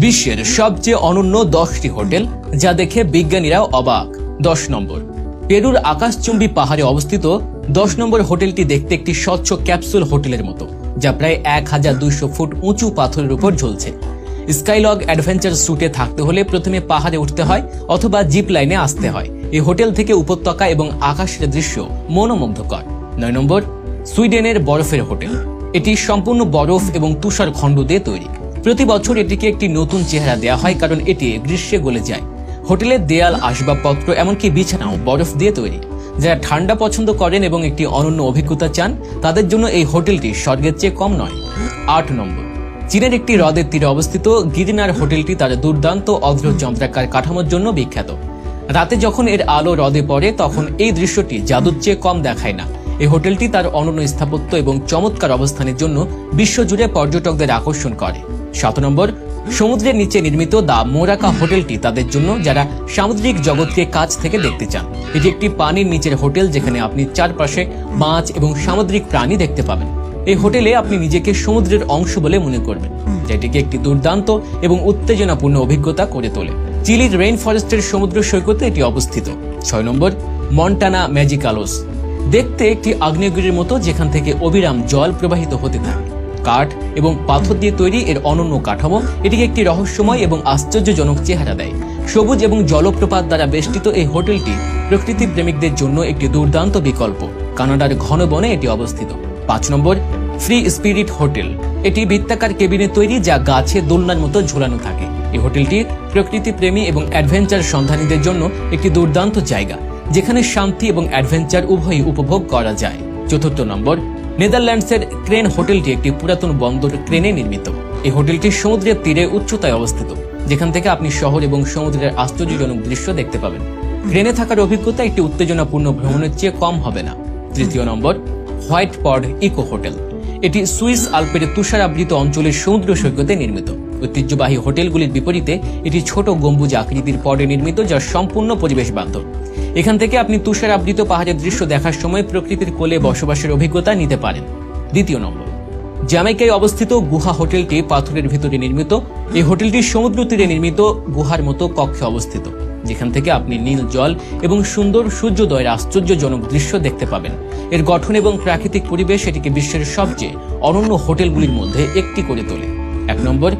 বিশ্বের সবচেয়ে অনন্য 10টি হোটেল যা দেখে বিজ্ঞানীরাও অবাক। 10 নম্বর, পেরুর আকাশচুম্বী পাহাড়ে অবস্থিত 10 নম্বর হোটেলটি দেখতে একটি স্বচ্ছ ক্যাপসুল হোটেলের মতো, যা প্রায় 1200 ফুট উঁচু পাথরের উপর ঝুলছে। স্কাইলগ অ্যাডভেঞ্চার স্যুটে থাকতে হলে প্রথমে পাহাড়ে উঠতে হয় অথবা জিপ লাইনে আসতে হয়। এই হোটেল থেকে উপত্যকা এবং আকাশের দৃশ্য মনোমুগ্ধকর। 9 নম্বর, সুইডেনের বরফের হোটেল। এটি সম্পূর্ণ বরফ এবং তুষার খণ্ড দিয়ে তৈরি। প্রতি বছর এটিকে একটি নতুন চেহারা দেওয়া হয় কারণ এটি গ্রীষ্মে গলে যায়। হোটেলের দেয়াল, আসবাবপত্র, এমনকি বিছানাও বরফ দিয়ে তৈরি। যারা ঠান্ডা পছন্দ করেন এবং একটি অনন্য অভিজ্ঞতা চান তাদের জন্য এই হোটেলটি স্বর্গের চেয়ে কম নয়। 8 নম্বর, চীনের একটি হ্রদের তীরে অবস্থিত গিরিনার হোটেলটি তার দুর্দান্ত অগ্রযন্ত্রাকার কাঠামোর জন্য বিখ্যাত। রাতে যখন এর আলো হ্রদে পড়ে তখন এই দৃশ্যটি জাদুর চেয়ে কম দেখায় না। এই হোটেলটি তার অনন্য স্থাপত্য এবং চমৎকার অবস্থানের জন্য বিশ্বজুড়ে পর্যটকদের আকর্ষণ করে। 7 নম্বর, সমুদ্রের নিচে নির্মিত দ্য মোরাকা হোটেলটি তাদের জন্য যারা সামুদ্রিক জগৎকে কাছ থেকে দেখতে চান। এটি একটি পানির নিচের হোটেল যেখানে আপনি চারপাশে মাছ এবং সামুদ্রিক প্রাণী দেখতে পাবেন। এই হোটেলে আপনি নিজেকে সমুদ্রের অংশ বলে মনে করবেন, যেটিকে একটি দুর্দান্ত এবং উত্তেজনাপূর্ণ অভিজ্ঞতা করে তোলে। চিলির রেইন ফরেস্টের সমুদ্র সৈকতে এটি অবস্থিত। 6 নম্বর, মন্টানা ম্যাজিকালোস। দেখতে একটি আগ্নেয়গিরির মতো যেখান থেকে অবিরাম জল প্রবাহিত হতে থাকে। কাঠ এবং পাথর দিয়ে তৈরি এর অনন্য কাঠামো এটিকে একটি রহস্যময় এবং আশ্চর্যজনক চেহারা দেয়। সবুজ এবং জলপ্রপাত দ্বারা বেষ্টিত এই হোটেলটি প্রকৃতি প্রেমিকদের জন্য একটি দুর্দান্ত বিকল্প। কানাডার ঘন বনে এটি অবস্থিত। 5 নম্বর, ফ্রি স্পিরিট হোটেল। এটি বৃত্তাকার কেবিনে তৈরি যা গাছে দোলনার মতো ঝোলানো থাকে। এই হোটেলটি প্রকৃতি প্রেমী এবং অ্যাডভেঞ্চার সন্ধানীদের জন্য একটি দুর্দান্ত জায়গা যেখানে শান্তি এবং অ্যাডভেঞ্চার উভয়ই উপভোগ করা যায়। 4 নম্বর, নেদারল্যান্ডসের ক্রেন হোটেলটি একটি পুরাতন বন্দর ক্রেনে নির্মিত। এই হোটেলটি সমুদ্রের তীরে উচ্চতায় অবস্থিত যেখান থেকে আপনি শহর এবং সমুদ্রের আশ্চর্যজনক দৃশ্য দেখতে পাবেন। ক্রেনে থাকার অভিজ্ঞতা একটি উত্তেজনাপূর্ণ ভ্রমণের চেয়ে কম হবে না। 3 নম্বর, হোয়াইট পড ইকো হোটেল। এটি সুইস আল্পের তুষারাবৃত অঞ্চলের সমুদ্র সৈকতে নির্মিত। ঐতিহ্যবাহী হোটেলগুলির বিপরীতে এটি ছোট গম্বুজ আকৃতির পডে নির্মিত যা সম্পূর্ণ পরিবেশ বান্ধব। এখান থেকে আপনি তুষারাবৃত পাহাড়ের দৃশ্য দেখার সময় প্রকৃতির কোলে বসবাসের অভিজ্ঞতা নিতে পারেন। 2 নম্বর, জ্যামাইকায় অবস্থিত গুহা হোটেলটি পাথরের ভিতরে নির্মিত। এই হোটেলটি সমুদ্র তীরে নির্মিত গুহার মতো কক্ষে অবস্থিত যেখান থেকে আপনি নীল জল এবং সুন্দর সূর্যোদয়ের আশ্চর্যজনক দৃশ্য দেখতে পাবেন। এর গঠন এবং প্রাকৃতিক পরিবেশ এটিকে বিশ্বের সবচেয়ে অনন্য হোটেলগুলির মধ্যে একটি করে তোলে। 1 নম্বর,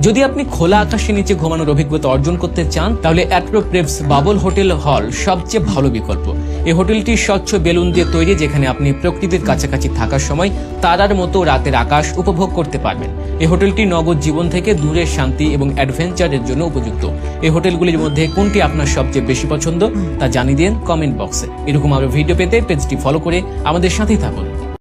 যদি আপনি খোলা আকাশের নিচে ঘুমানোর অভিজ্ঞতা অর্জন করতে চান তাহলে অ্যাট্রোপ্রেভস বাবল হোটেল হল সবচেয়ে ভালো বিকল্প। এই হোটেলটি স্বচ্ছ বেলুন দিয়ে তৈরি যেখানে আপনি প্রকৃতির কাছাকাছি থাকার সময় তারার মতো রাতের আকাশ উপভোগ করতে পারবেন। এই হোটেলটি নগদ জীবন থেকে দূরে শান্তি এবং অ্যাডভেঞ্চারের জন্য উপযুক্ত। এই হোটেলগুলির মধ্যে কোনটি আপনার সবচেয়ে বেশি পছন্দ তা জানিয়ে দিন কমেন্ট বক্সে। এরকম আরো ভিডিও পেতে পেজটি ফলো করে আমাদের সাথেই থাকুন।